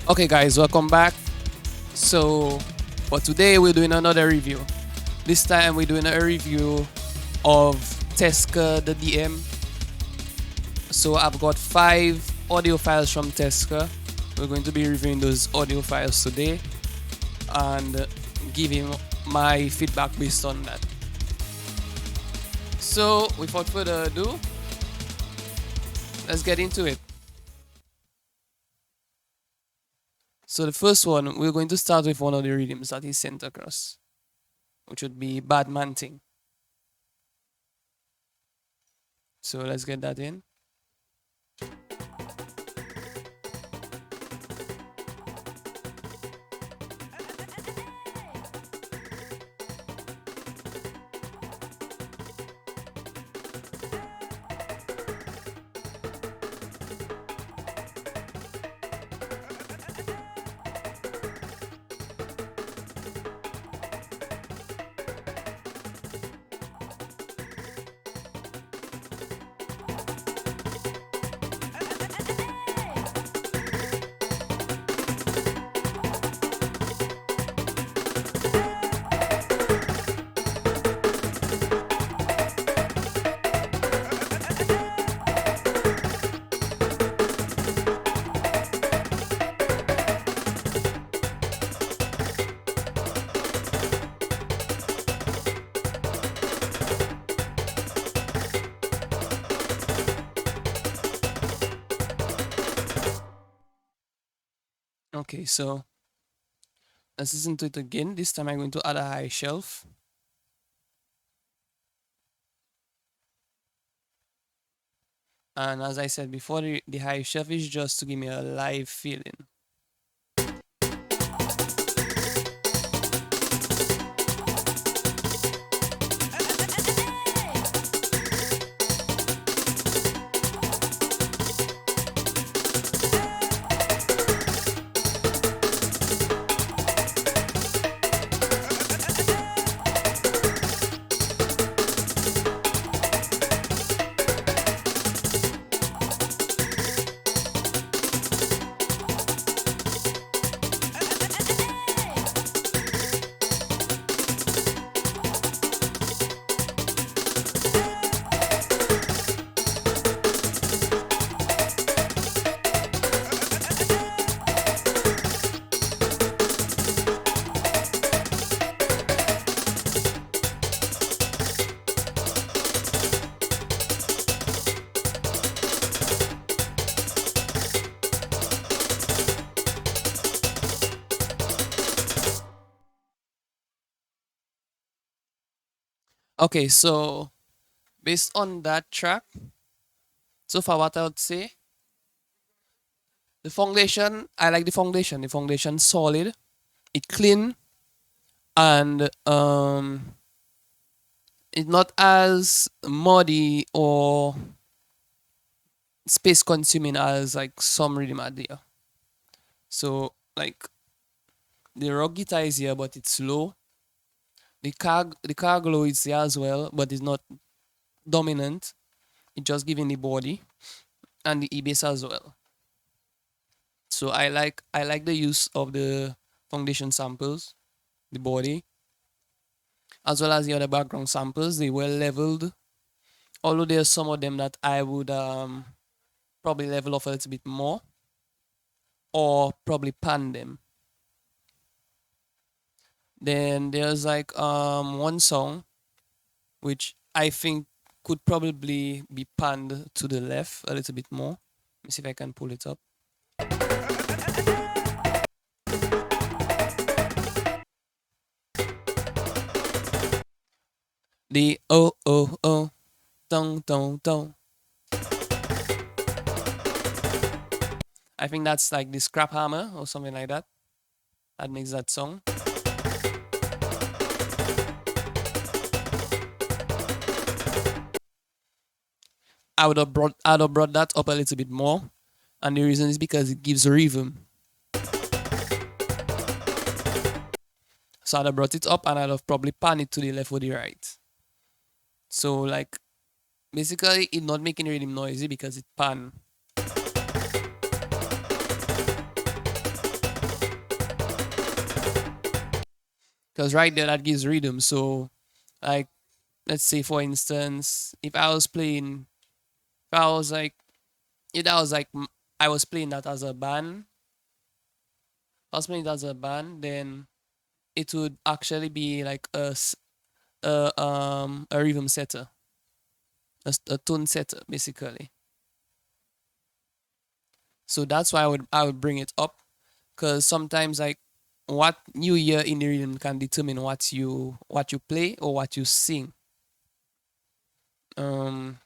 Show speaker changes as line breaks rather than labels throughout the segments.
Okay, guys, welcome back. So, for today, we're doing another review. This time, we're doing a review of Teska the DM. So, I've got 5 audio files from Teska. We're going to be reviewing those audio files today and giving my feedback based on that. So, without further ado, let's get into it. So the first one, we're going to start with one of the rhythms that he sent across, which would be Bad Man Thing. So let's get that in. Okay, so let's listen to it again. This time I'm going to add a high shelf. And as I said before, the high shelf is just to give me a live feeling. Okay, so based on that track, so far what I would say, the foundation, I like the foundation. The foundation solid, it clean, and it's not as muddy or space consuming as like some rhythm are there. So like the rock guitar is here, but it's low. The car glow is there as well, but it's not dominant. It's just giving the body and the e-bass as well. So I like the use of the foundation samples, the body, as well as the other background samples. They were leveled. Although there's some of them that I would probably level off a little bit more or probably pan them. Then there's like one song which I think could probably be panned to the left a little bit more. Let me see if I can pull it up. The oh oh oh dong dong dong. I think that's like the scrap hammer or something like that. That makes that song. I would have brought that up a little bit more, and the reason is because it gives rhythm. So I'd have brought it up and I'd have probably pan it to the left or the right. So like basically it not making rhythm noisy because it pan. because right there that gives rhythm. So like let's say for instance, if I was like if that was like I was playing that as a band, I was playing it as a band, then it would actually be like a rhythm setter, a tone setter basically. So that's why I would bring it up because sometimes like what you hear in the rhythm can determine what you play or what you sing. Um,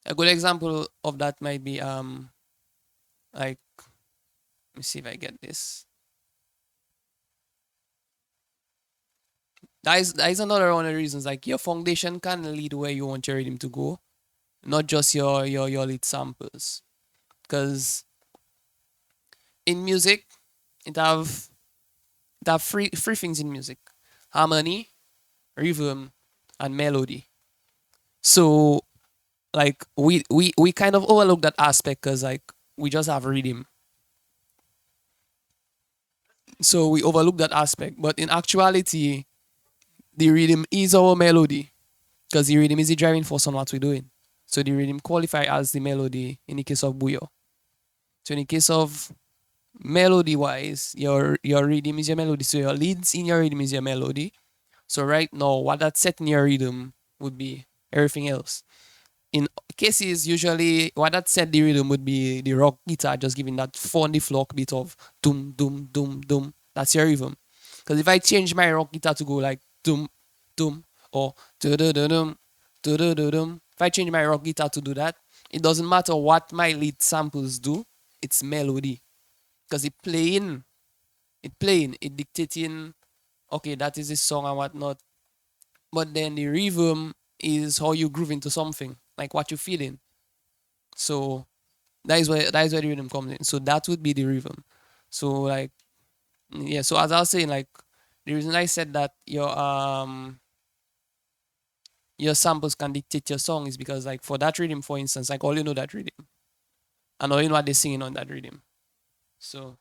a good example of that might be like let me see if I get this. That is another one of the reasons like your foundation can lead where you want your rhythm to go, not just your lead samples. Because in music, it have it have three things in music: harmony, rhythm, and melody. So like we kind of overlook that aspect because like we just have rhythm, so we overlook that aspect. But in actuality, the rhythm is our melody because the rhythm is the driving force on what we're doing. So the rhythm qualify as the melody in the case of Bouyon. So in the case of melody wise, your rhythm is your melody. So your leads in your rhythm is your melody. So right now, what that set in your rhythm would be everything else. In cases, usually what that set the rhythm would be the rock guitar just giving that funny flock beat of doom doom doom doom. That's your rhythm. Because if I change my rock guitar to go like doom doom or do do do dum do do do dum, if I change my rock guitar to do that, it doesn't matter what my lead samples do. It's melody because it dictating. Okay, that is this song and whatnot. But then the rhythm is how you groove into something, like what you're feeling. So that is where the rhythm comes in. So that would be the rhythm. So like yeah. So as I was saying, like the reason I said that your samples can dictate your song is because like for that rhythm, for instance, like all you know that rhythm and all you know what they're singing on that rhythm. So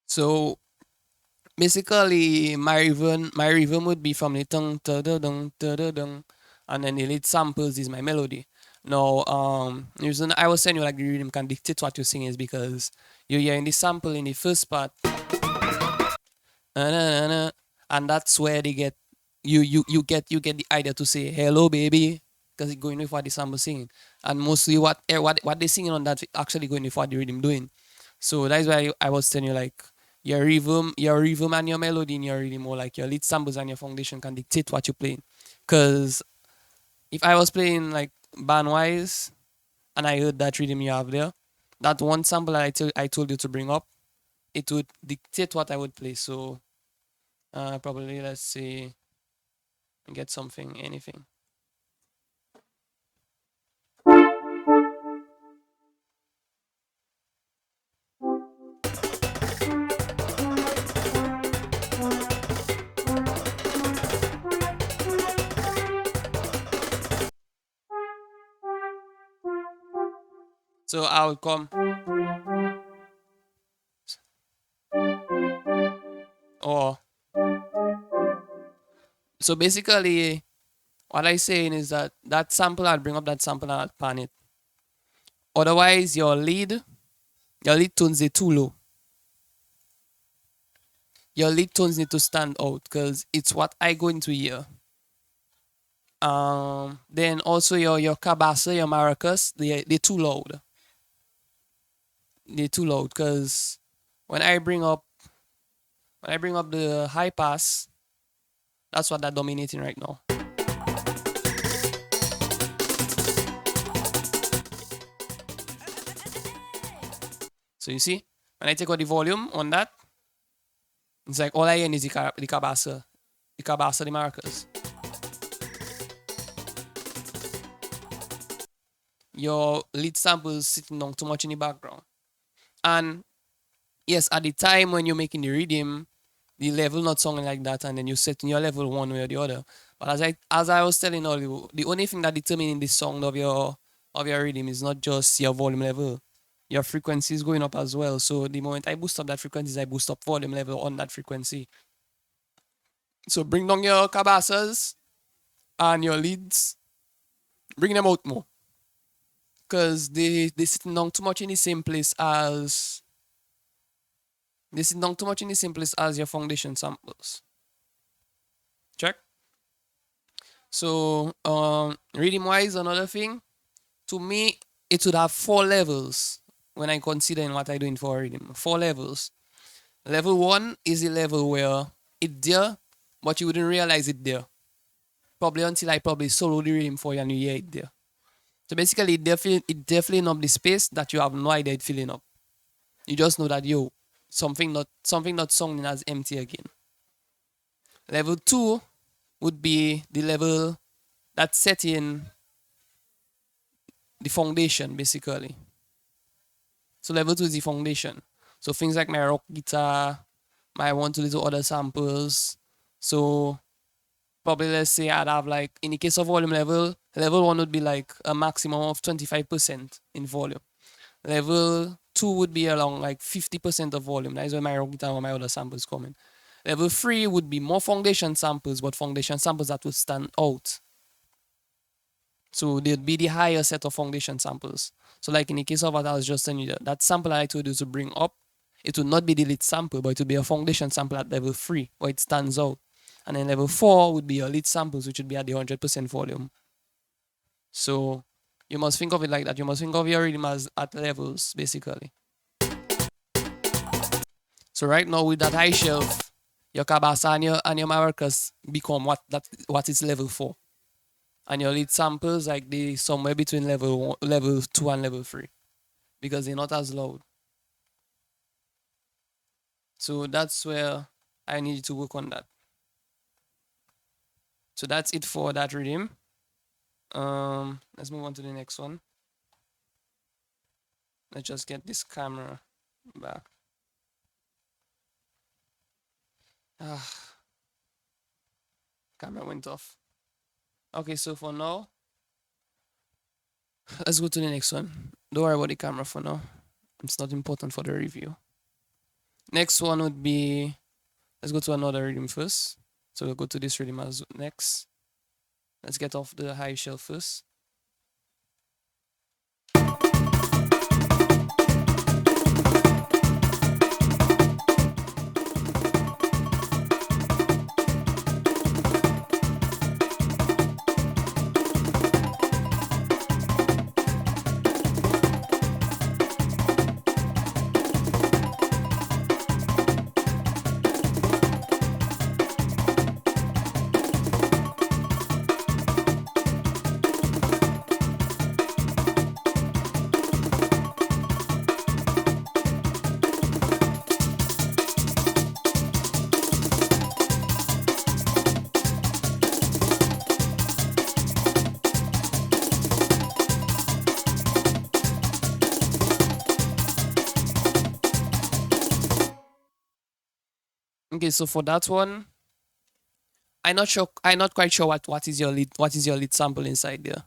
so basically my rhythm would be from the tung da da dung da da dung, and then the lead samples is my melody. Now the reason I was saying you like the rhythm can dictate what you're singing is because you're hearing the sample in the first part, and that's where they get you get the idea to say hello baby because it's going with what the sample singing, and mostly what they singing on that actually going with what the rhythm doing. So that's why I was telling you like your rhythm and your melody in your rhythm, more like your lead samples and your foundation can dictate what you're playing. Because if I was playing like band wise and I heard that rhythm you have there, that one sample that I told you to bring up, it would dictate what I would play. So probably let's see, get something, anything. So I would come, or so basically what I saying is that that sample I'd bring up that sample and I'd pan it. Otherwise, your lead tones are too low. Your lead tones need to stand out because it's what I go into here. Then also your cabasa, your maracas, they're too loud. They're too loud because when I bring up when I bring up the high pass, that's what they're dominating right now. So you see, when I take out the volume on that, it's like all I hear is the cabasa. the cabasa, the maracas. Your lead sample is sitting down too much in the background. And yes, at the time when you're making the rhythm, the level not sounding like that, and then you setting your level one way or the other. But as I was telling you, the only thing that determining the sound of your rhythm is not just your volume level. Your frequency is going up as well. So the moment I boost up that frequency, I boost up volume level on that frequency. So bring down your cabasas and your leads, bring them out more. Because they sitting down too much in the same place as they sit down too much in the same place as your foundation samples. Check. So rhythm wise, another thing, to me, it would have four levels when I consider what I doing for a rhythm. Four levels. Level one is the level where it's there, but you wouldn't realize it there. Probably until I probably solo the rhythm for you and you hear it there. So basically it filling up the space that you have no idea it filling up. You just know that yo, something not sounding as empty again. Level two would be the level that's setting the foundation basically. So level two is the foundation. So things like my rock guitar, my one to little other samples. So probably let's say I'd have like in the case of volume level, level one would be like a maximum of 25% in volume. Level two would be around like 50% of volume. That is where my rock guitar or my other samples come in. Level three would be more foundation samples, but foundation samples that would stand out. So there'd be the higher set of foundation samples. So like in the case of what I was just telling you, that sample I told you to bring up, it would not be the lead sample, but it would be a foundation sample at level 3, where it stands out. And then level 4 would be your lead samples, which would be at the 100% volume. So you must think of it like that. You must think of your rhythm as at levels, basically. So right now with that high shelf, your cabasa and your maracas become what is level 4. And your lead samples like they somewhere between level 2 and level 3 because they're not as loud. So that's where I need to work on that. So that's it for that rhythm. Let's move on to the next one. Let's just get this camera back. Camera went off. Okay, so for now, let's go to the next one. Don't worry about the camera for now. It's not important for the review. Next one would be, let's go to another rhythm first. So we'll go to this rhythm as next. Let's get off the high shelf first. Okay, so for that one, I'm not quite sure what is your lead sample inside there.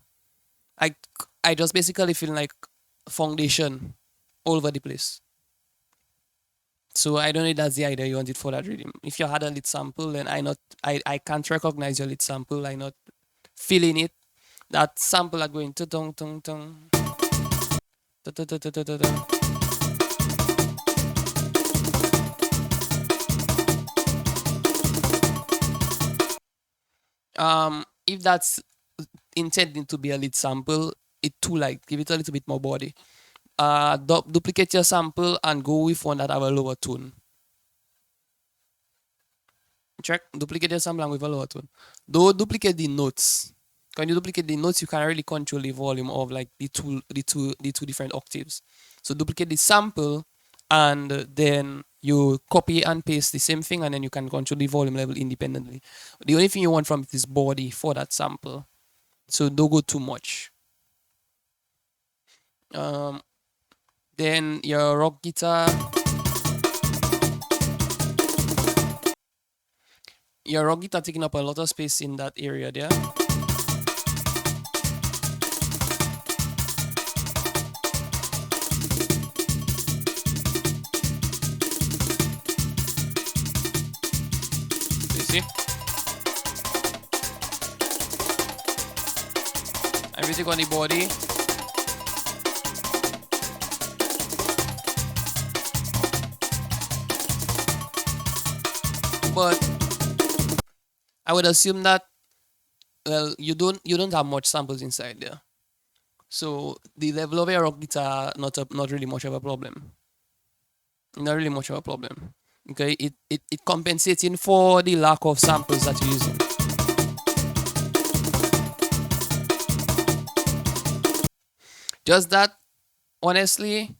I just basically feel like foundation all over the place. So I don't know if that's the idea you wanted for that rhythm. If you had a lead sample, then I can't recognize your lead sample. I'm not feeling it. That sample are going to tung tung tung. If that's intended to be a lead sample, it too like give it a little bit more body. Duplicate your sample and go with one that have a lower tone. Check, duplicate your sample and with a lower tone. Don't duplicate the notes. When you duplicate the notes, you can really control the volume of like the two different octaves. So duplicate the sample and then You copy and paste the same thing, and then you can control the volume level independently. The only thing you want from it is body for that sample. So don't go too much. Um, then your rock guitar, taking up a lot of space in that area there. You see? Everything on the body. But I would assume that, well, you don't have much samples inside there. So the level of your rock guitar not really much of a problem. Not really much of a problem. Okay, it compensating for the lack of samples that you're using. Just that, honestly,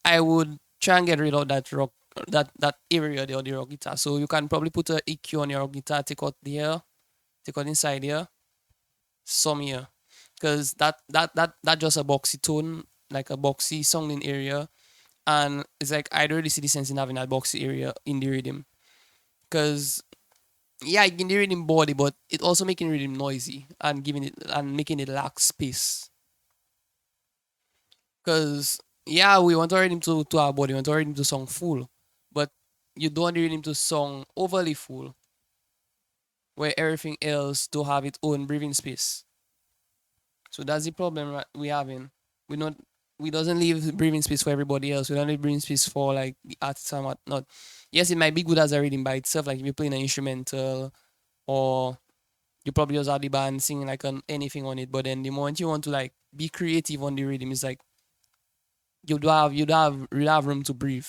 I would try and get rid of that rock, that area there on the rock guitar. So you can probably put a EQ on your rock guitar, take out there, take out inside here, some here, because that just a boxy tone, like a boxy sounding area, and it's like I don't really see the sense in having that boxy area in the rhythm, because yeah, it can the rhythm body, but it also making rhythm noisy and giving it and making it lack space. Because yeah, we want our rhythm to our body, we want our rhythm to sound full, but you don't want the rhythm to sound overly full, where everything else to have its own breathing space. So that's the problem we having. We not we doesn't leave breathing space for everybody else. We don't leave breathing space for like the artists and whatnot. Yes, it might be good as a reading by itself, like if you're playing an instrumental, or you probably just have the band singing like anything on it. But then the moment you want to like be creative on the rhythm, it's like you'd have room to breathe.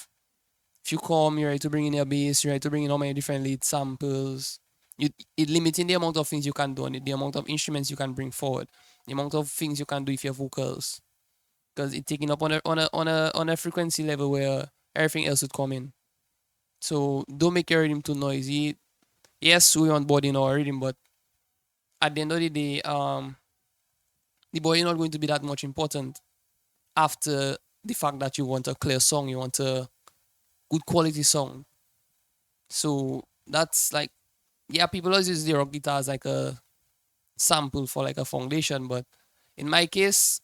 If you come, you're ready to bring in your bass, you're ready to bring in all many different lead samples. It limiting the amount of things you can do on it, the amount of instruments you can bring forward, the amount of things you can do with your vocals, because it's taking up on a frequency level where everything else would come in. So don't make your rhythm too noisy. Yes, we want body in our rhythm, but at the end of the day, the body not going to be that much important after the fact that you want a clear song, you want a good quality song. So that's like, yeah, people always use the rock guitar as like a sample for like a foundation, but in my case,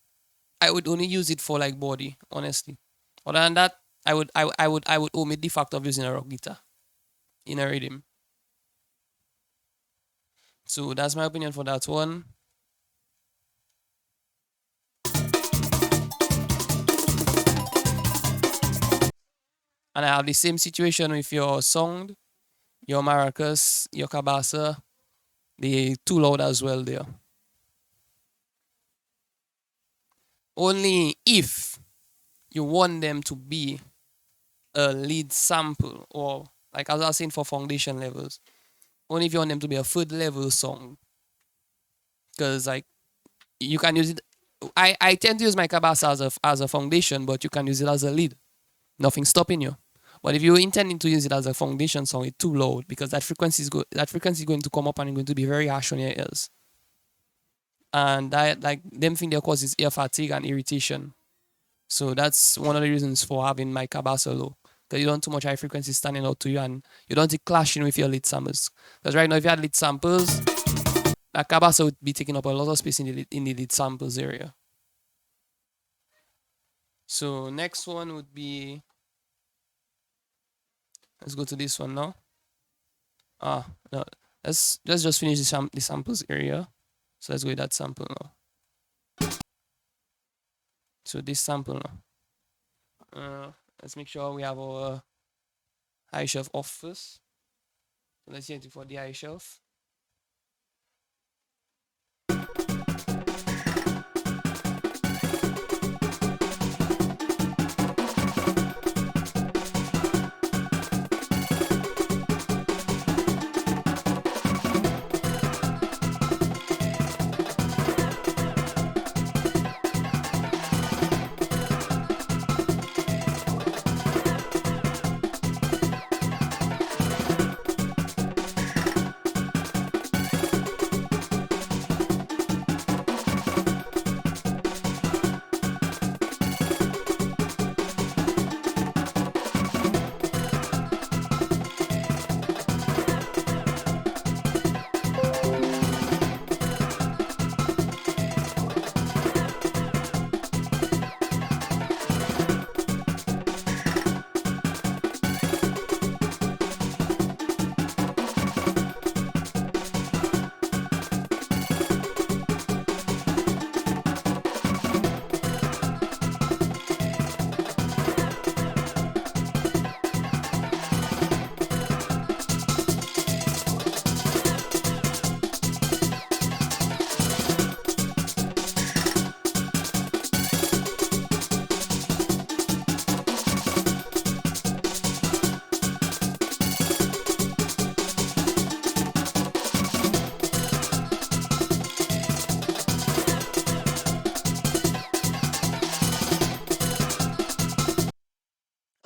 I would only use it for like body, honestly. Other than that, I would omit the fact of using a rock guitar in a rhythm. So that's my opinion for that one. And I have the same situation with your sound, your maracas, your cabasa. They too loud as well there. Only if you want them to be a lead sample, or like as I was saying for foundation levels, only if you want them to be a third level song. Because like you can use it. I tend to use my cabasa as a foundation, but you can use it as a lead. Nothing stopping you. But if you're intending to use it as a foundation song, it's too loud, because that frequency is going to come up and it's going to be very harsh on your ears. And that, like, them thing they cause is ear fatigue and irritation. So that's one of the reasons for having my cabasa low. Because you don't too much high frequency standing out to you, and you don't see clashing with your lead samples. Because right now, if you had lead samples, that cabasa would be taking up a lot of space in the lead samples area. So next one would be, let's go to this one now. No, let's just finish the samples area. So let's go with that sample now. So this sample now. Let's make sure we have our high shelf off first. So let's change it for the high shelf.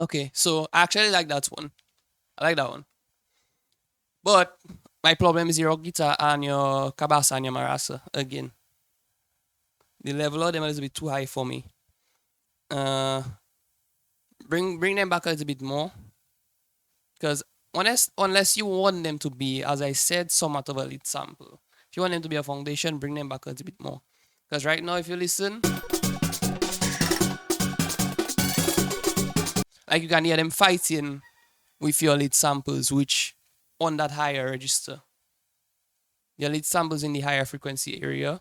Okay, so I actually like that one. I like that one. But my problem is your guitar and your kabasa and your marasa again. The level of them is a bit too high for me. Uh, bring them back a little bit more, because unless you want them to be, as I said, somewhat of a lead sample. If you want them to be a foundation, bring them back a little bit more. Because right now, if you listen, like you can hear them fighting with your lead samples, which on that higher register, your lead samples in the higher frequency area.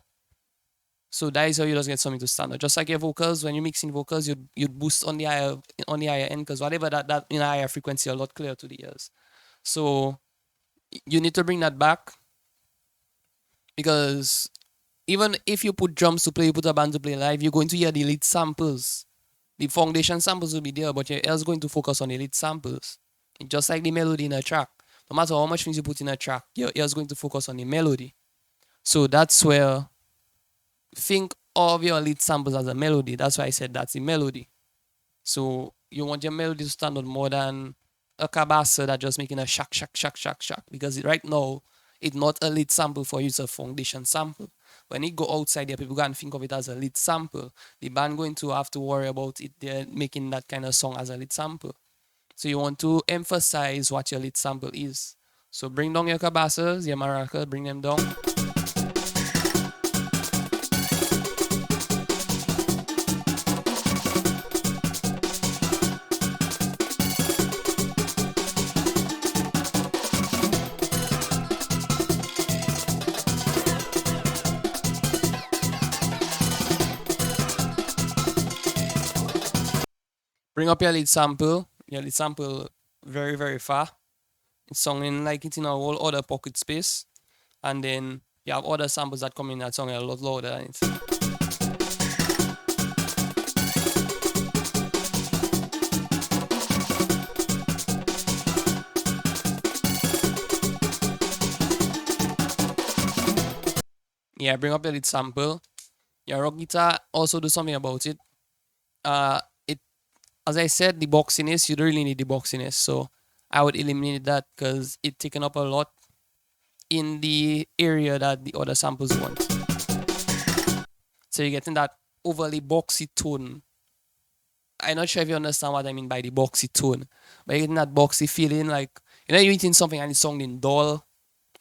So that is how you just get something to stand out. Just like your vocals, when you're mixing vocals, you'd boost on the higher end, because whatever that in a higher frequency, a lot clearer to the ears. So you need to bring that back, because even if you put drums to play, you put a band to play live, you're going to hear the lead samples. The foundation samples will be there, but your ear's going to focus on the lead samples. Just like the melody in a track. No matter how much things you put in a track, your ear's going to focus on the melody. So that's where think of your lead samples as a melody. That's why I said that's the melody. So you want your melody to stand out more than a cabasa that just making a shack, shack, shack, shack, shack. Because right now, it's not a lead sample for you, it's a foundation sample. When it go outside there, people can think of it as a lead sample. The band going to have to worry about it. They're making that kind of song as a lead sample. So you want to emphasize what your lead sample is. So bring down your cabasas, your maracas, bring them down. Bring up your lead sample very, very far. It's sounding like it's in a whole other pocket space. And then you have other samples that come in that song a lot louder than it. Yeah, bring up your lead sample. Your rock guitar, also do something about it. It As I said, the boxiness, you don't really need the boxiness. So I would eliminate that because it taken up a lot in the area that the other samples want. So you're getting that overly boxy tone. I'm not sure if you understand what I mean by the boxy tone, but you're getting that boxy feeling, like you're eating something and it's sounding dull.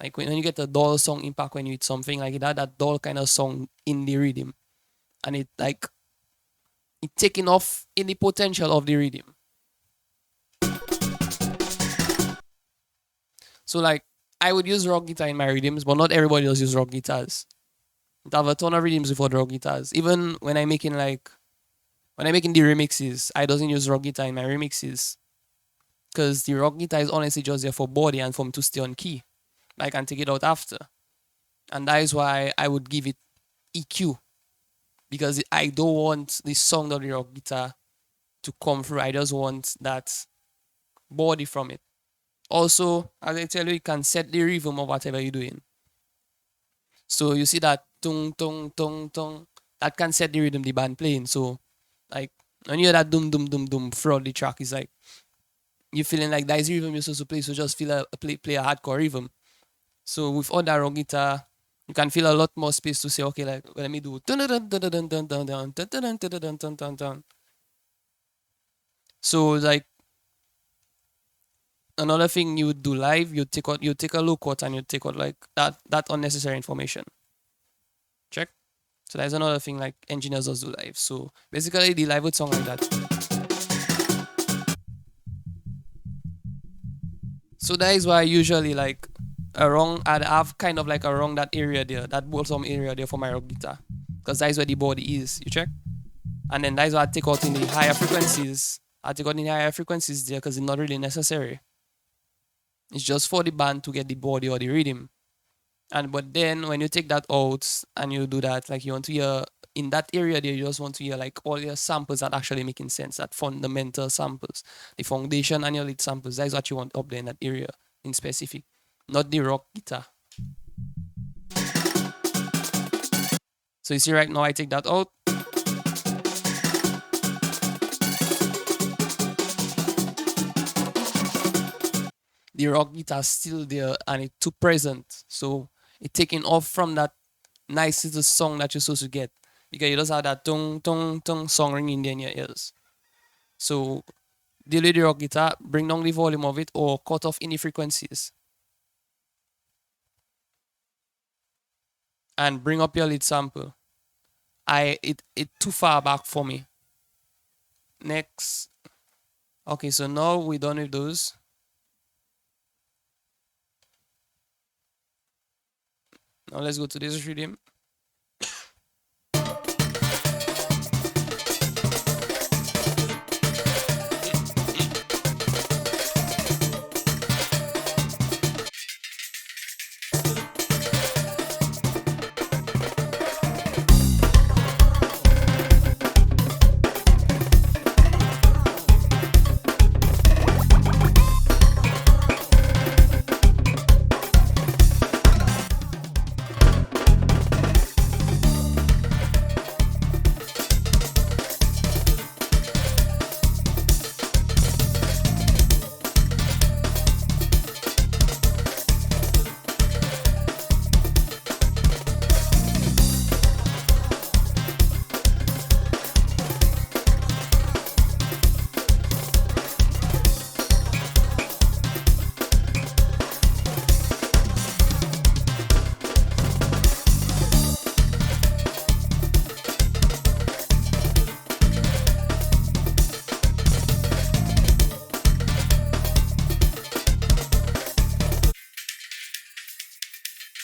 Like when you get a dull song impact when you eat something, like that dull kind of song in the rhythm, and it taking off in the potential of the rhythm. So like I would use rock guitar in my rhythms, but not everybody does use rock guitars. I have a ton of rhythms with rock guitars. Even when I'm making the remixes, I doesn't use rock guitar in my remixes, because the rock guitar is honestly just there for body and for me to stay on key. I can take it out after, and that is why I would give it EQ, because I don't want the sound of the rock guitar to come through. I just want that body from it. Also, as I tell you, you can set the rhythm of whatever you're doing. So you see that tung tung tung tung, that can set the rhythm the band playing. So like when you hear that dum dum dum dum throughout the track, is like you feeling like that is the rhythm you're supposed to play. So just feel play a hardcore rhythm. So with all that rock guitar, you can feel a lot more space to say, okay, like let me do dun dun dun dun dun dun dun dun dun dun dun dun dun dun dun. So like another thing you would do live, you take a low cut and you take out like that unnecessary information. Check. So that's another thing like engineers just do live. So basically the live would sound like that. So that is why I usually like around I'd have kind of like around that area there, that bottom area there for my rock guitar. Because that is where the body is. You check? And then that is why I take out in the higher frequencies. I take out in the higher frequencies there because it's not really necessary. It's just for the band to get the body or the rhythm. And but then when you take that out and you do that, like you want to hear in that area there, you just want to hear like all your samples that actually making sense, that fundamental samples, the foundation and your lead samples. That is what you want up there in that area in specific, not the rock guitar. So you see right now I take that out. the rock guitar still there and it's too present. So it taking off from that nice little song that you're supposed to get. Because you just have that tung tung tung song ringing in your ears. So deal with the rock guitar, bring down the volume of it or cut off any frequencies and bring up your lead sample. It too far back for me. Next. Okay, so now we're done with those. Now let's go to this rhythm.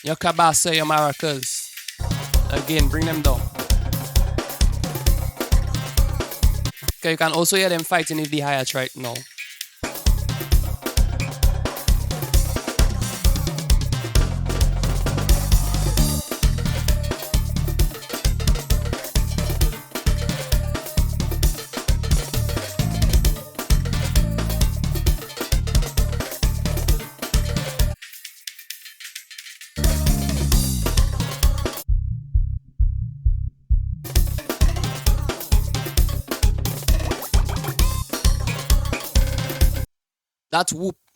Your cabasa, your maracas. Again, bring them down. Okay, you can also hear them fighting with the hi-hat right now.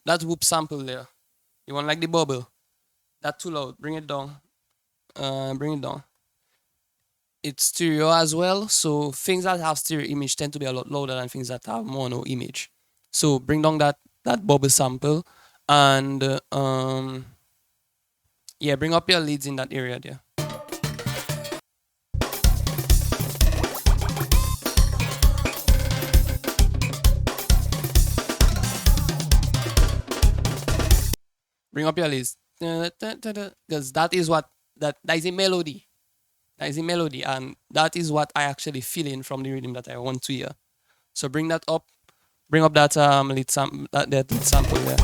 That whoop sample there. You want like the bubble? That too loud. Bring it down. Bring it down. It's stereo as well, so things that have stereo image tend to be a lot louder than things that have mono image. So bring down that bubble sample, and yeah, bring up your leads in that area there. Bring up your leads, because that is what that is a melody. That is a melody, and that is what I actually feel in from the rhythm that I want to hear. So bring that up. Bring up that that lead sample there.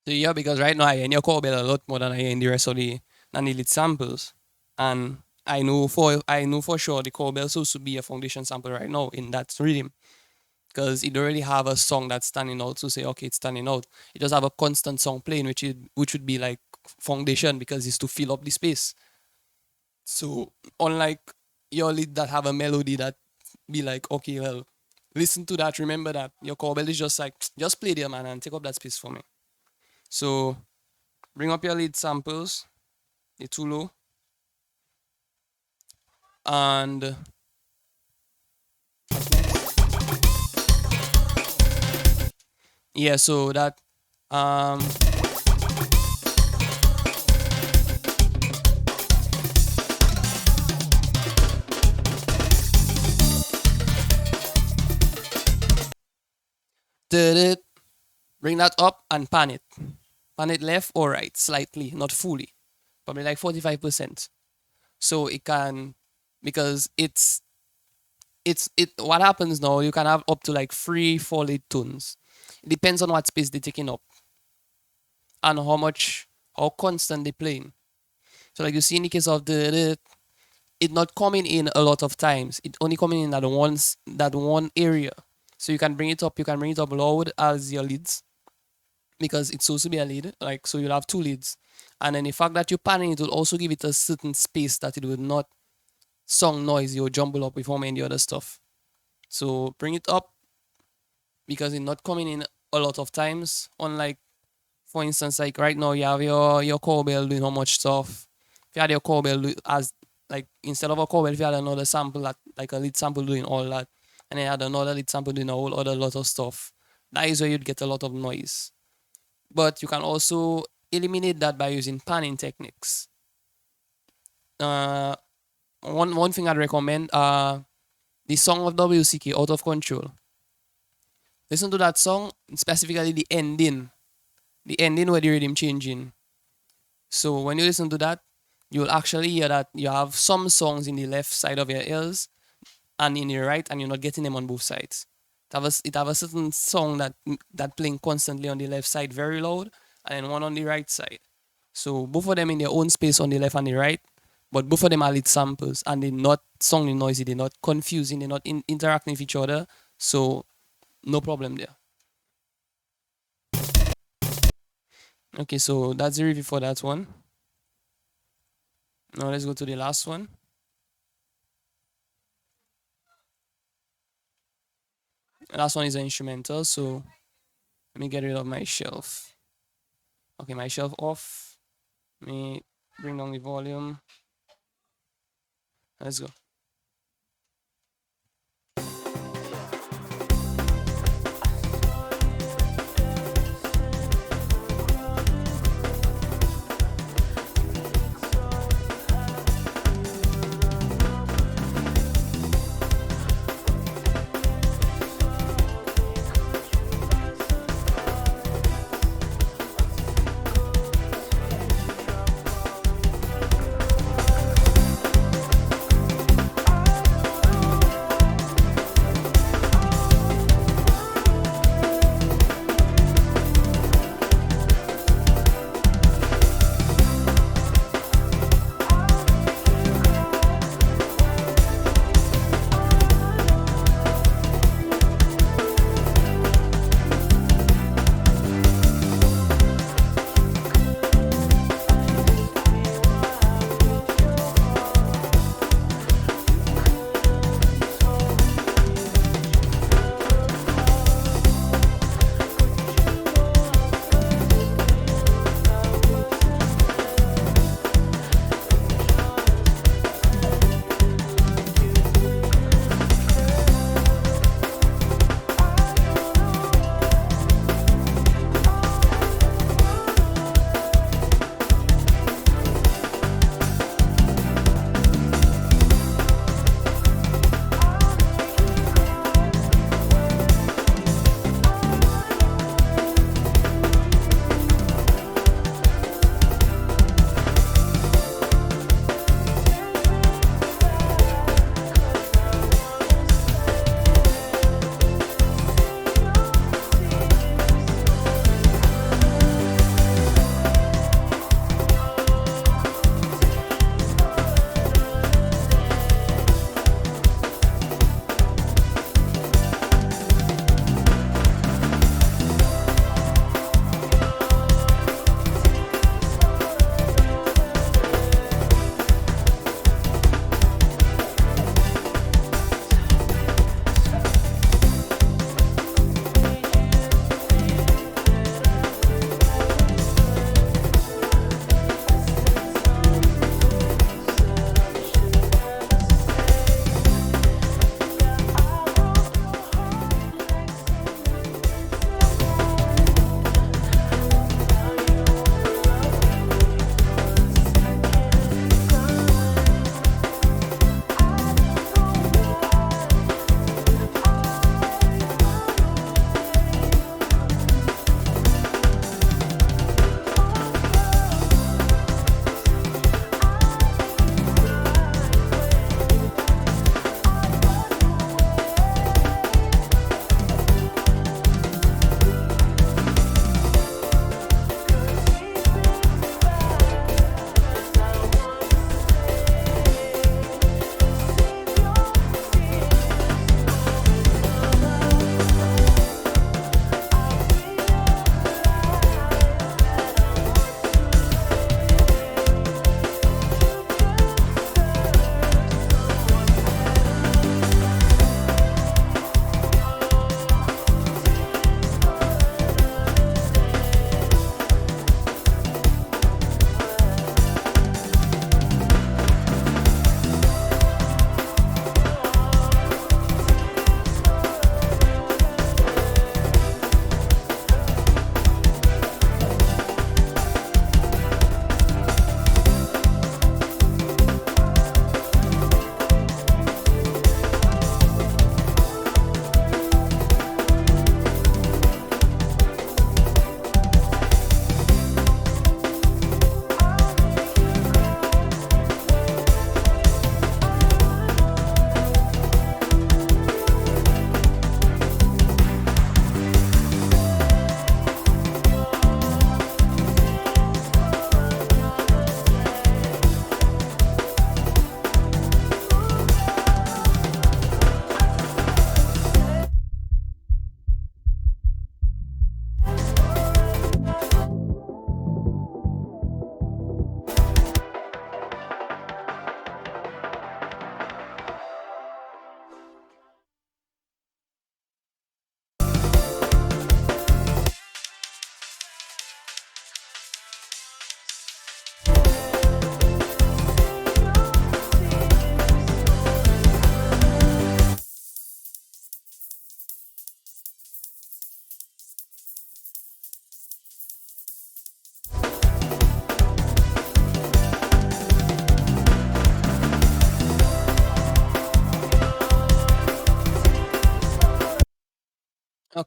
So yeah, because right now I hear in your cowbell a lot more than I hear in the rest of the than the lead samples, and I know for sure the cowbell supposed to be a foundation sample right now in that rhythm, because it don't really have a song that's standing out to say okay it's standing out. It just have a constant song playing, which would be like foundation because it's to fill up the space. So unlike your lead that have a melody that be like okay well listen to that, remember that your cowbell is just like just play there man and take up that space for me. So bring up your lead samples, the too low, and what's next? Yeah, so that um did it. Bring that up and pan it. Pan it left or right, slightly, not fully, probably like 45%. So it can, because it what happens now, you can have up to like 3 4 lead tunes. It depends on what space they're taking up and how much how constant they playing. So like you see in the case of the it not coming in a lot of times. It only coming in that one area. So you can bring it up. You can bring it up loud as your leads because it's supposed to be a lead. Like so, you'll have two leads, and then the fact that you're panning it will also give it a certain space that it will not sound noisy or jumble up with how many other stuff. So bring it up because it's not coming in a lot of times. Unlike, for instance, like right now you have your cowbell doing how much stuff. If you had your cowbell as like instead of a cowbell, if you had another sample that like a lead sample doing all that, and then you had another lead sample doing a whole other lot of stuff, that is where you'd get a lot of noise. But you can also eliminate that by using panning techniques. Uh, one thing I'd recommend the song of WCK, Out of Control. Listen to that song, specifically the ending where the rhythm changing. So when you listen to that, you'll actually hear that you have some songs in the left side of your ears and in the right, and you're not getting them on both sides. It have a certain song that playing constantly on the left side very loud, and then one on the right side. So both of them in their own space on the left and the right, but both of them are lead samples, and they're not sounding noisy, they're not confusing, they're not interacting with each other. So no problem there. Okay, so that's the review for that one. Now let's go to the last one. The last one is an instrumental, so let me get rid of my shelf. Okay, my shelf off. Let me bring down the volume. Let's go.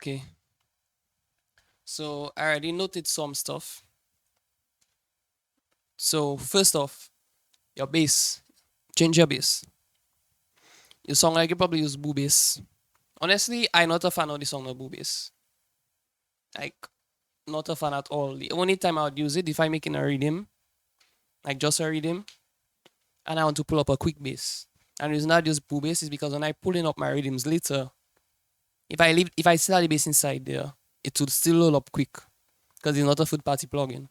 Okay. So I already noted some stuff. So first off, your bass. Change your bass. Your song like you probably use boo bass. Honestly, I'm not a fan of the song of boo bass. Like not a fan at all. The only time I would use it if I'm making a rhythm, like just a rhythm, and I want to pull up a quick bass. And the reason I use boo bass is because when I pulling up my rhythms later, if I still have the bass inside there, it would still load up quick because it's not a third party plugin.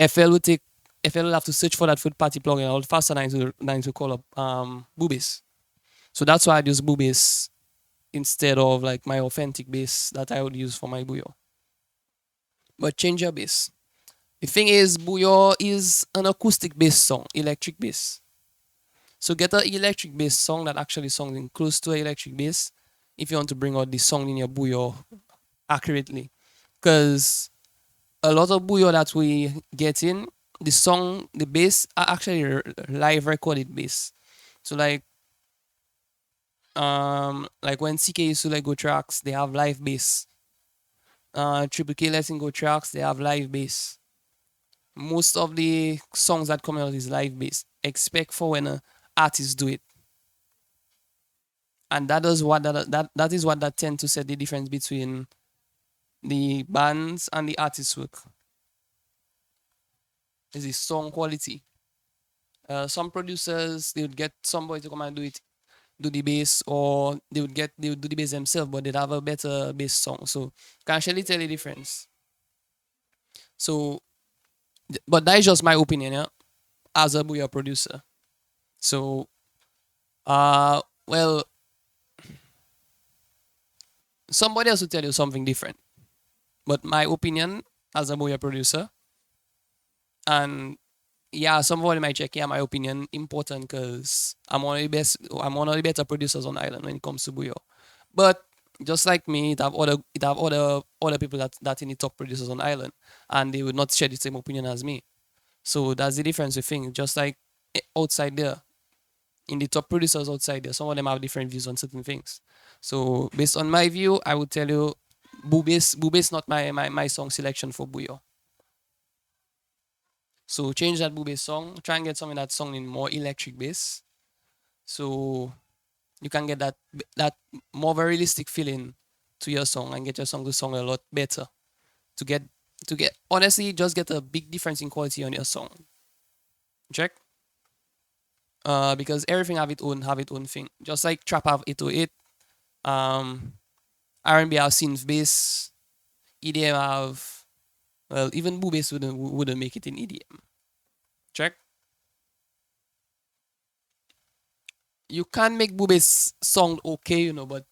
FL will take FL will have to search for that third party plugin a lot faster than to call up boo bass. So that's why I use boo bass instead of like my authentic bass that I would use for my Bouyon. But change your bass. The thing is, Bouyon is an acoustic bass song, electric bass. So get an electric bass song that actually sounds in close to an electric bass if you want to bring out the song in your Bouyon accurately. Because a lot of Bouyon that we get in, the song, the bass are actually live recorded bass. So like when CK used to let go tracks, they have live bass. Triple K letting go tracks, they have live bass. Most of the songs that come out is live bass. Expect for when artists do it. And that is what that tend to set the difference between the bands and the artists' work. Is the song quality. Some producers they would get somebody to come and do the bass, or they would do the bass themselves, but they'd have a better bass song. So can actually tell the difference. So, but that is just my opinion, yeah, as a Booyah producer. So, well, somebody else will tell you something different. But my opinion as a Booyah producer, and yeah, somebody might check, yeah, my opinion important because I'm one of the better producers on the island when it comes to Booyah. But just like me, it have other people that in the top producers on the island, and they would not share the same opinion as me. So that's the difference we think. Just like outside there, in the top producers outside there, some of them have different views on certain things. So based on my view, I would tell you Boo Bass not my song selection for Booyah. So change that Boo Bass song. Try and get something that song in more electric bass. So you can get that more of a realistic feeling to your song and get your song to sound a lot better. To get honestly just get a big difference in quality on your song. Check. Because everything have its own thing. Just like trap have it to it. R&B have synth bass. EDM have, well, even boo bass wouldn't make it in EDM. Check. You can make boo bass sound okay, but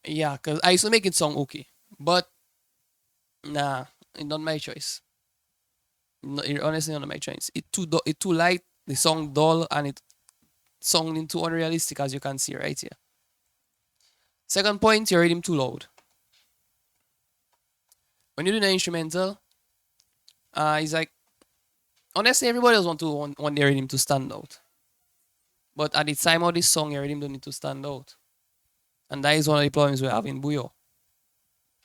yeah, cause I used to make it sound okay, but nah, it's not my choice. Honestly, not my choice. It too light. The song dull and it sounding too unrealistic as you can see right here. Second point, your rhythm too loud. When you do the instrumental, it's like honestly everybody else want their rhythm to stand out. But at the time of this song, your rhythm don't need to stand out. And that is one of the problems we have in Bouyon.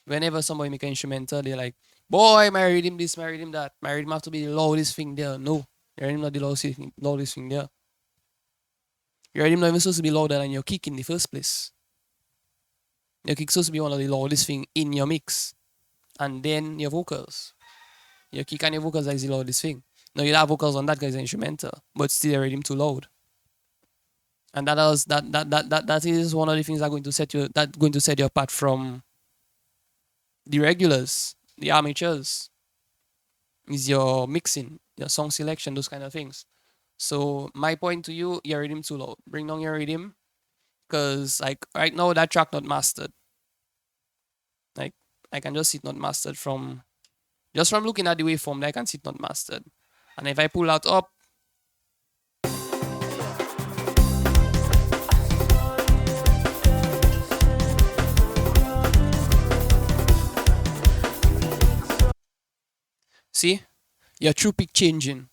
Whenever somebody make an instrumental, they're like, boy, my rhythm this, my rhythm that. My rhythm have to be the loudest thing there. No, your rhythm not the loudest thing there. Your rhythm not even supposed to be louder than your kick in the first place. Your kick supposed to be one of the loudest thing in your mix. And then your vocals. Your kick and your vocals is the loudest thing. No, you have vocals on that guy's instrumental, but still your rhythm too loud. And that is one of the things that going to set you apart from the regulars, the amateurs. Is your mixing, your song selection, those kind of things. So my point to you, your rhythm too loud. Bring down your rhythm, cause like right now that track not mastered. Like I can just see it not mastered from looking at the waveform. I can see it not mastered. And if I pull out up, see your true peak changing.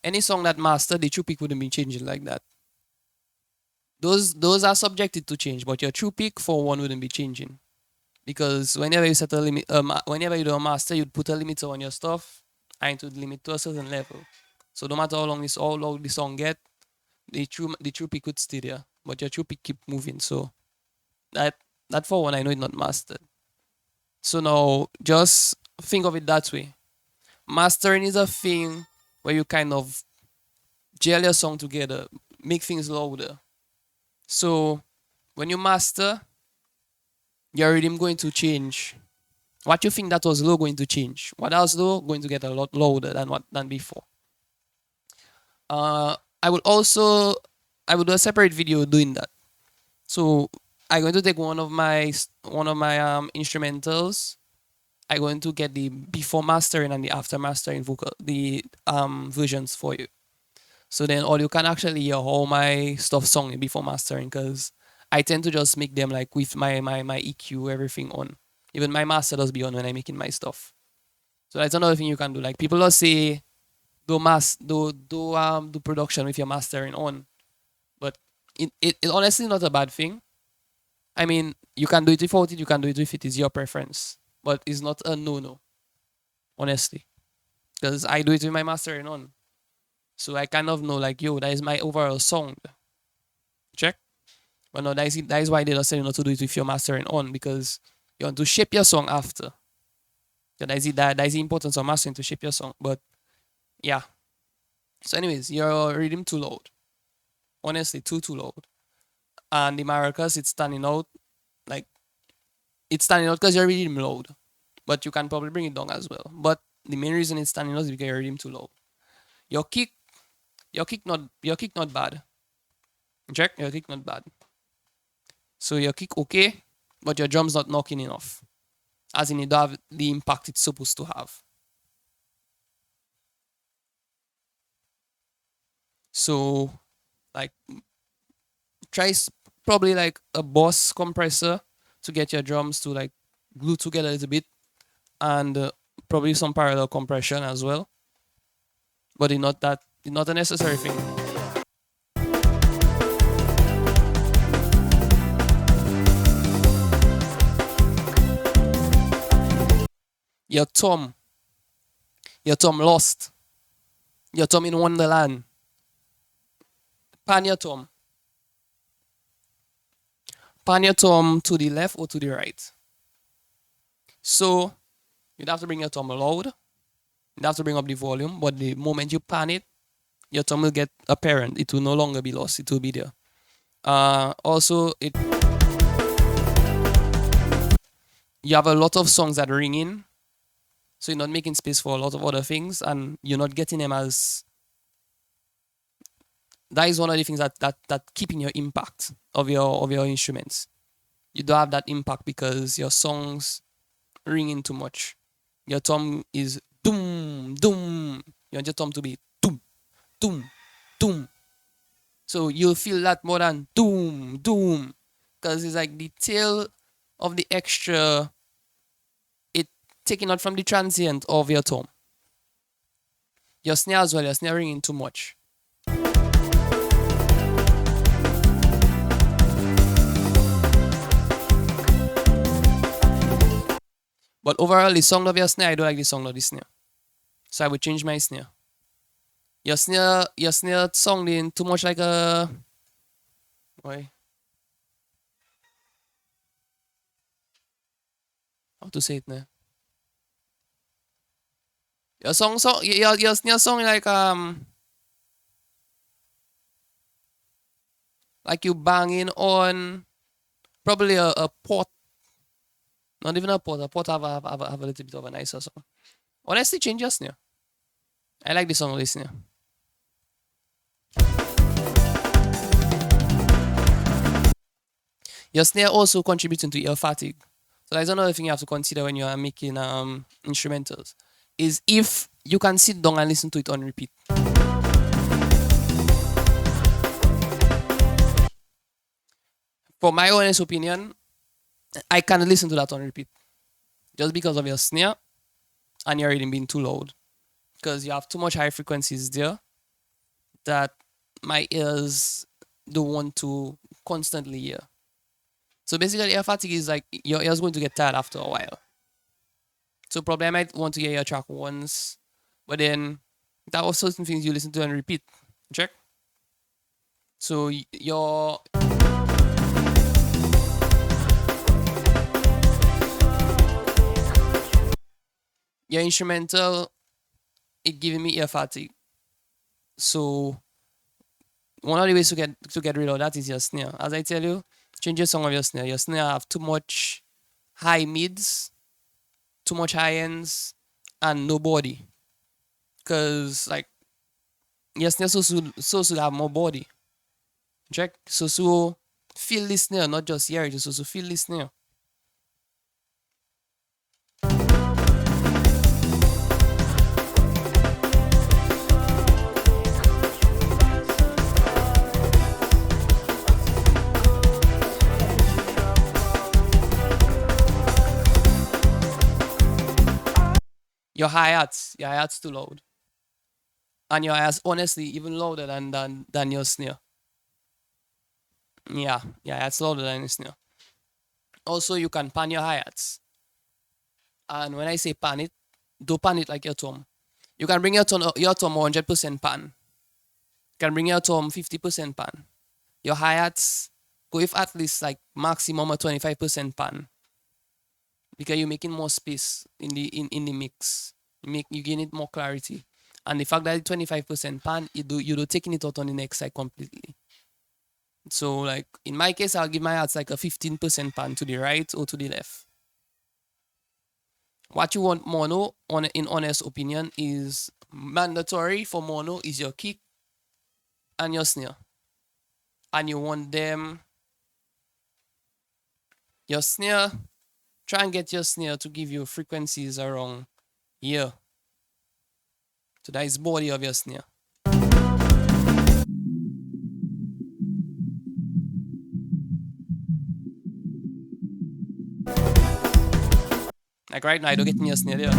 Any song that mastered, the true peak wouldn't be changing like that. Those are subjected to change, but your true peak for one wouldn't be changing because whenever you set a limit, whenever you do a master, you'd put a limiter on your stuff and it would limit to a certain level. So no matter how long the song get, the true peak could stay there, but your true peak keep moving. So that that for one I know it's not mastered. So now just think of it that way. Mastering is a thing where you kind of gel your song together, make things louder. So when you master, your rhythm going to change. What you think that was low going to change. What else low going to get a lot louder than before. I would also I would do a separate video doing that. So I'm going to take one of my instrumentals. I'm going to get the before mastering and the after mastering vocal the versions for you. So then all you can actually hear how my stuff song before mastering because I tend to just make them like with my EQ everything on. Even my master does be on when I'm making my stuff. So that's another thing you can do. Like people will say do production with your mastering on. But it honestly not a bad thing. I mean, you can do it without it, you can do it if it is your preference. But it's not a no, honestly. Because I do it with my mastering on. So I kind of know like, yo, that is my overall song. Check? But no, that is why they don't say not to do it with your mastering on because you want to shape your song after. So that is the importance of mastering to shape your song. But yeah. So anyways, your rhythm too loud. Honestly, too loud. And the maracas, it's standing out. Like it's standing out because your rhythm loud. But you can probably bring it down as well. But the main reason it's standing out is because your rhythm too loud. Your kick, your kick not bad. Check, your kick not bad. So your kick okay, but your drum's not knocking enough. As in it don't have the impact it's supposed to have. So like probably like a boss compressor to get your drums to like glue together a little bit and probably some parallel compression as well. But it's not a necessary thing. Your thumb, your thumb lost, your thumb in Wonderland. Pan your thumb. Pan your thumb to the left or to the right. So you'd have to bring your thumb loud. You'd have to bring up the volume, but the moment you pan it, your thumb will get apparent. It will no longer be lost. It will be there. Also, you have a lot of songs that ring in, so you're not making space for a lot of other things, and you're not getting them as. That is one of the things that keeping your impact of your instruments. You don't have that impact because your songs ring in too much. Your thumb is doom doom. You want your thumb to be doom doom doom. So you'll feel that more than doom doom, because it's like the tail of the extra. It taking out from the transient of your thumb. Your snare as well. Your snare ringing too much. But overall, the sound of your snare, I don't like the sound of the snare. So I would change my snare. Your snare sounding too much like a. Why? How to say it now? Your snare song like you banging on probably a pot. Not even a pot. A pot have a little bit of a nicer song. Honestly, change your snare. I like the song of the snare. Your snare also contributing to ear fatigue. So that's another thing you have to consider when you are making instrumentals. Is if you can sit down and listen to it on repeat. For my honest opinion, I can't listen to that on repeat. Just because of your snare and your rhythm being too loud. Because you have too much high frequencies there that my ears don't want to constantly hear. So basically, ear fatigue is like your ears going to get tired after a while. So probably I might want to hear your track once, but then that was certain things you listen to and repeat. Check. So your instrumental, it giving me ear fatigue. So one of the ways to get rid of that is your snare. As I tell you, change your song of your snare. Your snare have too much high mids, too much high ends, and no body. Cause like your snare so should have more body. Check. So feel this snare, not just hear it. So feel this snare. Your hi-hats too loud. And your hi-hats honestly even louder than your snare. Yeah, it's louder than your snare. Also, you can pan your hi-hats. And when I say pan it, don't pan it like your thumb. You can bring your thumb 100% pan. You can bring your thumb 50% pan. Your hi-hats go with at least like maximum a 25% pan. Because you're making more space in the mix. You gain it more clarity. And the fact that it's 25% pan, you do taking it out on the next side completely. So like in my case, I'll give my hats like a 15% pan to the right or to the left. What you want mono in honest opinion is mandatory for mono is your kick and your snare. And you want your snare, try and get your snare to give you frequencies around here. So that is body of your snare. Like right now, I don't get in your snare there.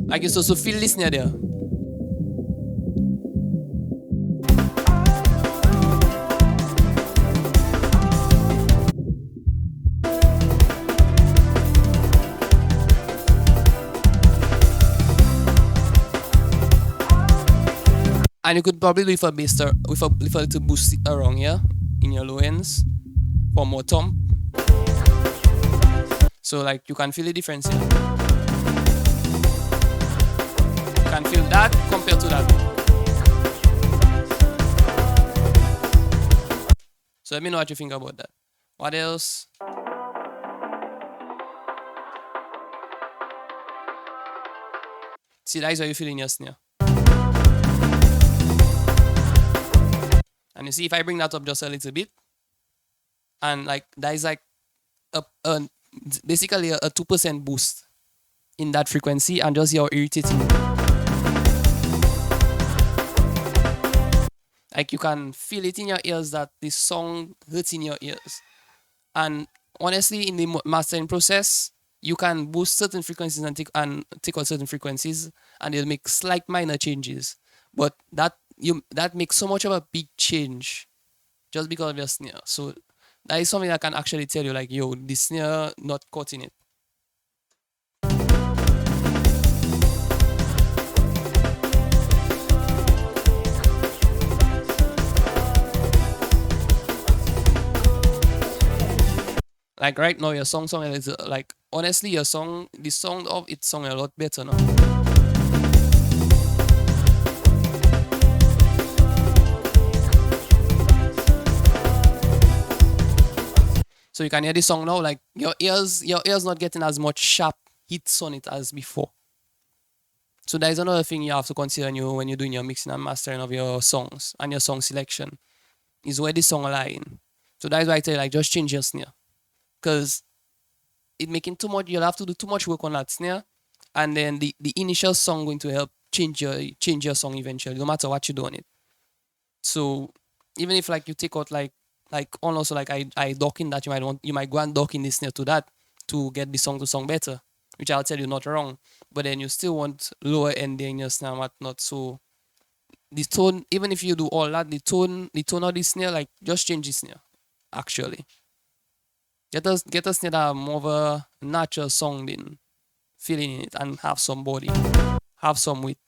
Like you so feel this snare there. And you could probably do it for with a little boost around here in your low ends for more thump. So like you can feel the difference here. You can feel that compared to that. So let me know what you think about that. What else? See, that is how you feel in your snare. And you see, if I bring that up just a little bit, and like that is like basically a 2% boost in that frequency, and just you're irritating. Like you can feel it in your ears that this song hurts in your ears. And honestly, in the mastering process, you can boost certain frequencies and take out certain frequencies, and it'll make slight minor changes. But that makes so much of a big change just because of your snare. So that is something I can actually tell you, like, yo, the snare not cutting it. Like right now, your song is like honestly, the sound of its song a lot better now. So you can hear the song now, like your ears not getting as much sharp hits on it as before. So that is another thing you have to consider when you're doing your mixing and mastering of your songs and your song selection, is where the song lying. So that is why I tell you, like, just change your snare, because it making too much. You'll have to do too much work on that snare, and then the initial song going to help change your song eventually, no matter what you do on it. So even if like you take out like almost like I docking that, you might go and dock in the snare to that to get the song to sound better. which I'll tell you not wrong. But then you still want lower ending in your snare and whatnot. So the tone, even if you do all that, the tone of the snare, like just change the snare. Actually, get a snare that have more of a natural sounding feeling in it and have some body, have some weight.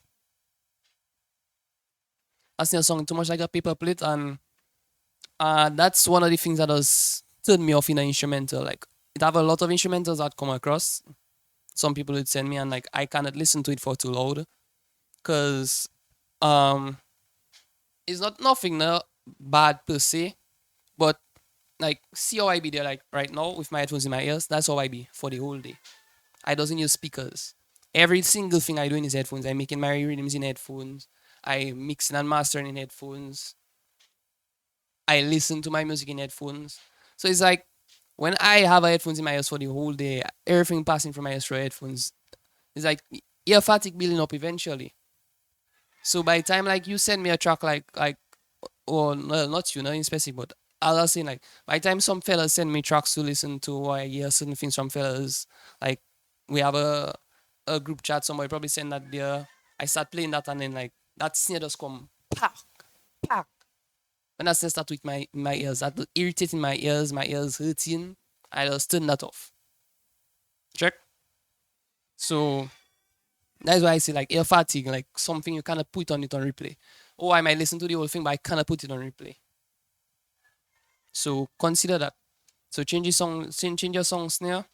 A snare sound too much like a paper plate, and that's one of the things that does turn me off in an instrumental. Like it have a lot of instrumentals that come across. Some people would send me, and like I cannot listen to it for too loud, because um it's not nothing bad per se, but like see how I be there like right now with my headphones in my ears. That's how I be for the whole day. I doesn't use speakers. Every single thing I do in is headphones. I'm making my rhythms in headphones. I mixing and mastering in headphones. I listen to my music in headphones. So it's like when I have headphones in my ears for the whole day, everything passing from my ears through headphones, it's like ear fatigue building up eventually. So by the time like you send me a track like or no, not you, not in specific, but I was saying like by the time some fellas send me tracks to listen to, or I hear certain things from fellas, like we have a group chat, somebody probably send that there. I start playing that, and then like that snare just come pack, pack. When that snare start with my ears, that irritating my ears hurting, I just turn that off. Check. So that's why I say like ear fatigue, like something you cannot put on it on replay. Oh, I might listen to the whole thing, but I cannot put it on replay. So consider that. So change your song, change your song snare,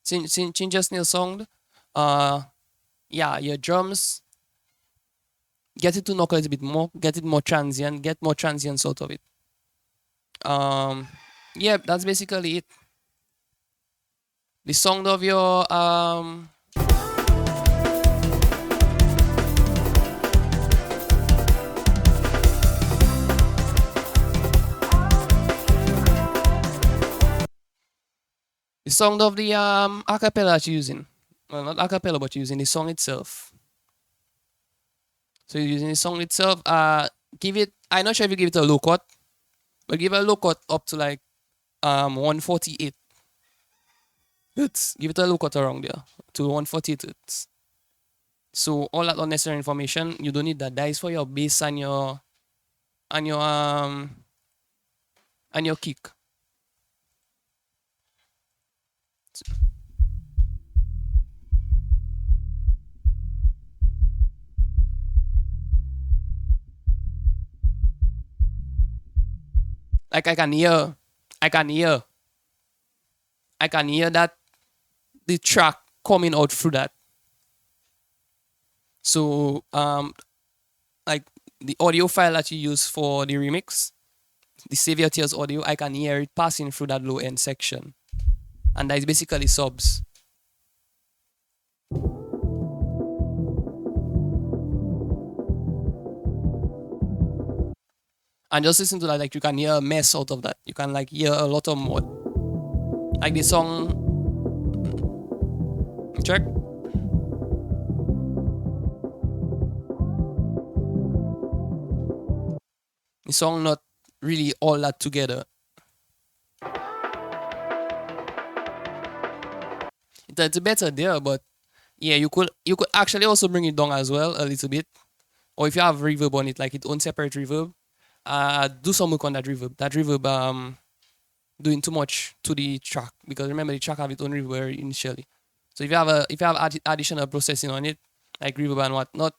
change your snare sound. Uh, yeah, your drums, get it to knock a little bit more, get it more transient, get more transients out of it. Um, yeah, that's basically it. The sound of your the sound of the acapella that you're using. Well, not acapella, but you're using the song itself. So you're using the song itself. Give it. I'm not sure if you give it a low cut, but give it a low cut up to like 148 hertz. Give it a low cut around there to 148 hertz. So all that unnecessary information, you don't need that. That is for your bass and your and your kick. Like I can hear, I can hear that the track coming out through that. So like the audio file that you use for the remix, the Save Your Tears audio, I can hear it passing through that low end section. And that is basically subs. And just listen to that, like you can hear a mess out of that. You can like hear a lot of more. Like the song, check. The song not really all that together. It's better there, but yeah, you could actually also bring it down as well a little bit. Or if you have reverb on it, like its own separate reverb, do some work on that reverb. That reverb doing too much to the track, because remember the track have its own reverb initially. So if you have additional processing on it, like reverb and whatnot,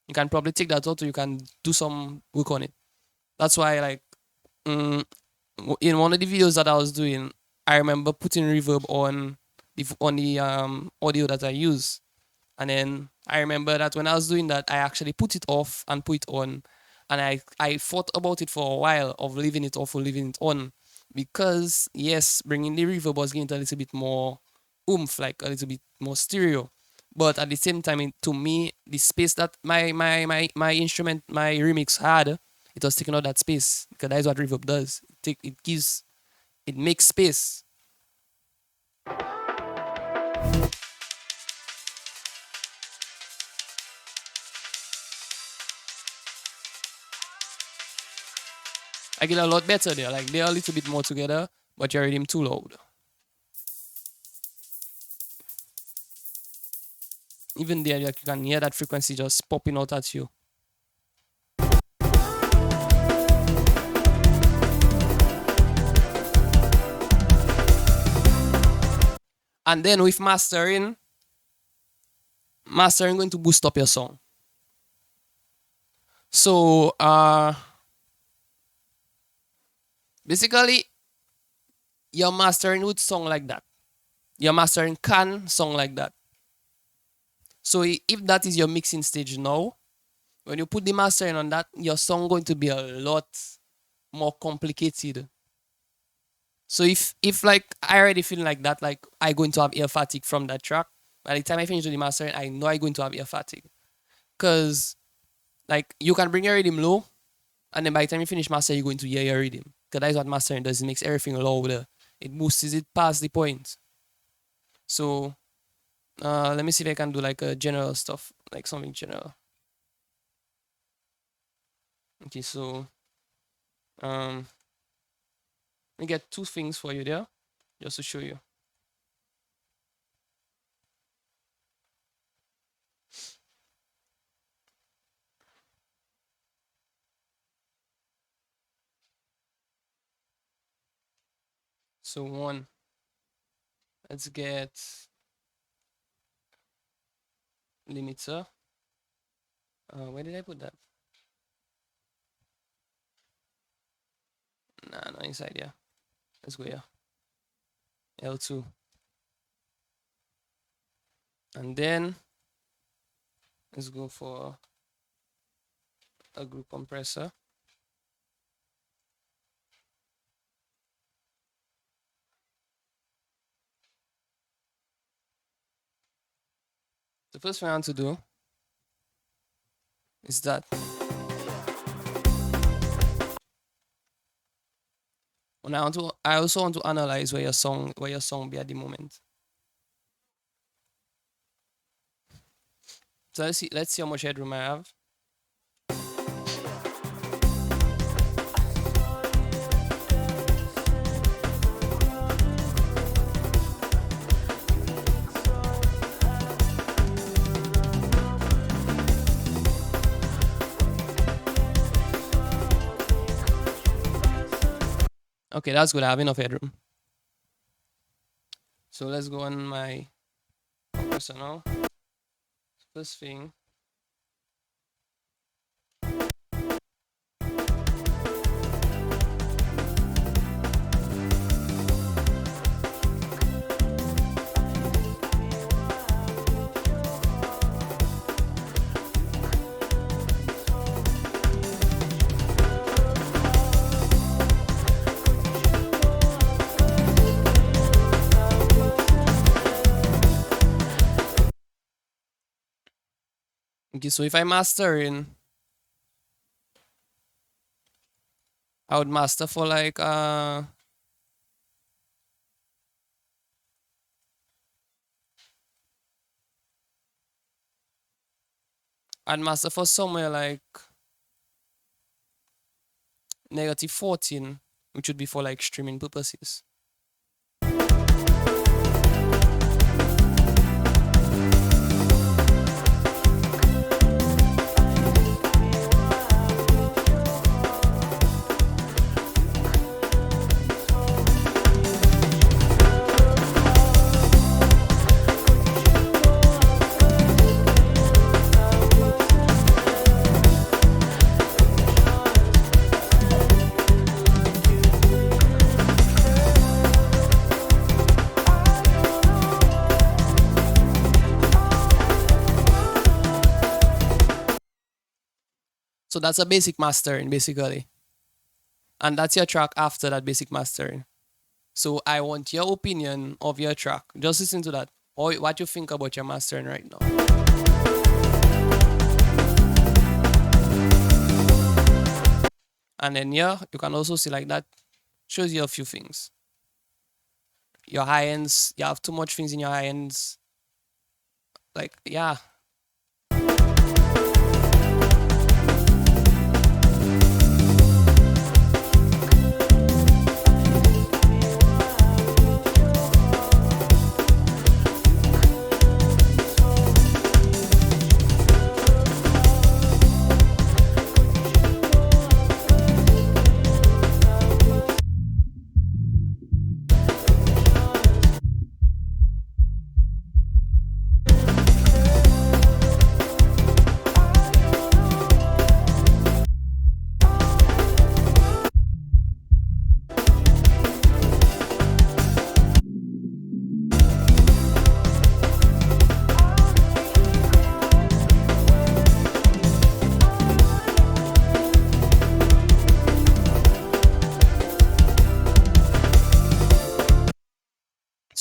you can probably take that out, or you can do some work on it. That's why like mm, in one of the videos that I was doing, I remember putting reverb on the audio that I use. And then I remember that when I was doing that, I actually put it off and put it on. And I thought about it for a while of leaving it off or leaving it on. Because, yes, bringing the reverb was getting a little bit more oomph, like a little bit more stereo. But at the same time, to me, the space that my instrument, my remix had, it was taking out that space. Because that is what reverb does. It makes space. I get a lot better there. Like they're a little bit more together, but you're them too loud. Even there, like, you can hear that frequency just popping out at you. And then with mastering going to boost up your song. So basically your mastering would song like that. Your mastering can song like that. So if that is your mixing stage now, when you put the mastering on that, your song going to be a lot more complicated. So if like I already feel like that, like I going to have ear fatigue from that track. By the time I finish with the mastering, I know I going to have ear fatigue. Cause like you can bring your rhythm low, and then by the time you finish master, you're going to hear your rhythm. Cause that is what mastering does. It makes everything louder. It boosts it past the point. So let me see if I can do like a general stuff, like something general. Okay, so let me get two things for you there, just to show you. So one, let's get limiter. Where did I put that? Nah, not inside here. Let's go here. L2. And then let's go for a group compressor. The first thing I want to do is that when I also want to analyze where your song be at the moment. So let's see how much headroom I have. Okay, that's good. I have enough headroom. So let's go on my compressor now. First thing. Okay, so if I master in, I would master for like I'd master for somewhere like -14, which would be for like streaming purposes. So that's a basic mastering, basically. And that's your track after that basic mastering. So I want your opinion of your track. Just listen to that. Or what you think about your mastering right now. And then here, you can also see like that. Shows you a few things. Your high ends, you have too much things in your high ends. Like, yeah.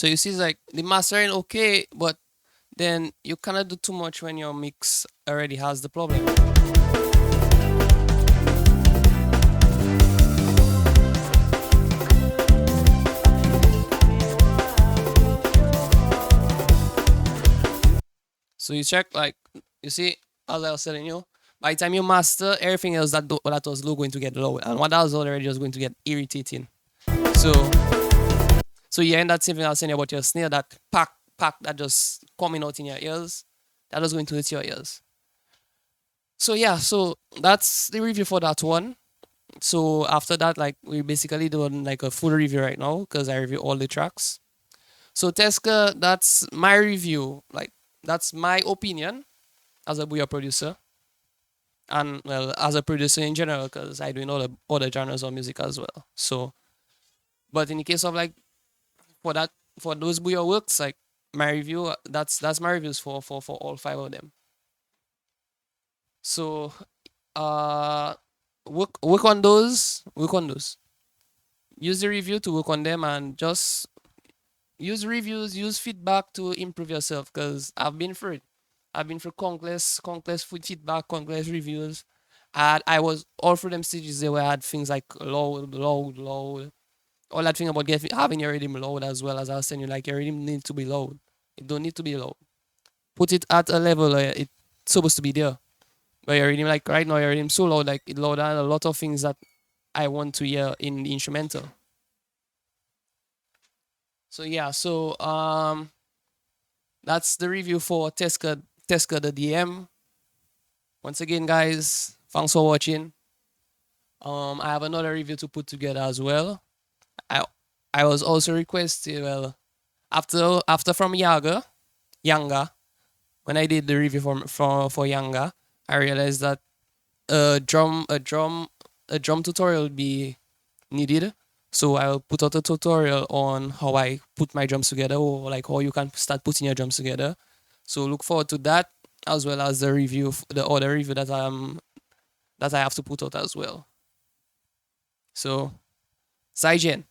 So you see, it's like the mastering okay, but then you cannot do too much when your mix already has the problem. So you check, like, you see, as I was telling you, by the time you master everything else, that was low going to get low, and what that was already just going to get irritating. So so you end that same thing I was saying about your snare, that pack that just coming out in your ears, that was going to hit your ears. So yeah, so that's the review for that one. So after that, like, we basically doing like a full review right now because I review all the tracks. So Teska, that's my review. Like, that's my opinion as a Bouyon producer, and well, as a producer in general, because I do know the other genres of music as well. So, but in the case of, like, for that, for those Bouyon works, like, my review, that's my reviews for all five of them. So, uh, work on those, work on those. Use the review to work on them, and just use reviews, use feedback to improve yourself. Because I've been through it. I've been through countless food feedback, countless reviews. And I was all through them stages there where I had things like loud. All that thing about having your rhythm loud, as well as I was saying, you, like, your rhythm need to be loud. It don't need to be loud. Put it at a level where it's supposed to be there. But your rhythm, like right now, your rhythm so loud, like it louder than a lot of things that I want to hear in the instrumental. So yeah, so that's the review for Teska the DM. Once again, guys, thanks for watching. I have another review to put together as well. I I was also requested, well, after from Yanga, when I did the review for Yanga, I realized that a drum tutorial would be needed. So I'll put out a tutorial on how I put my drums together, or like how you can start putting your drums together. So look forward to that, as well as the review, the other review that I have to put out as well. So, Zaijian.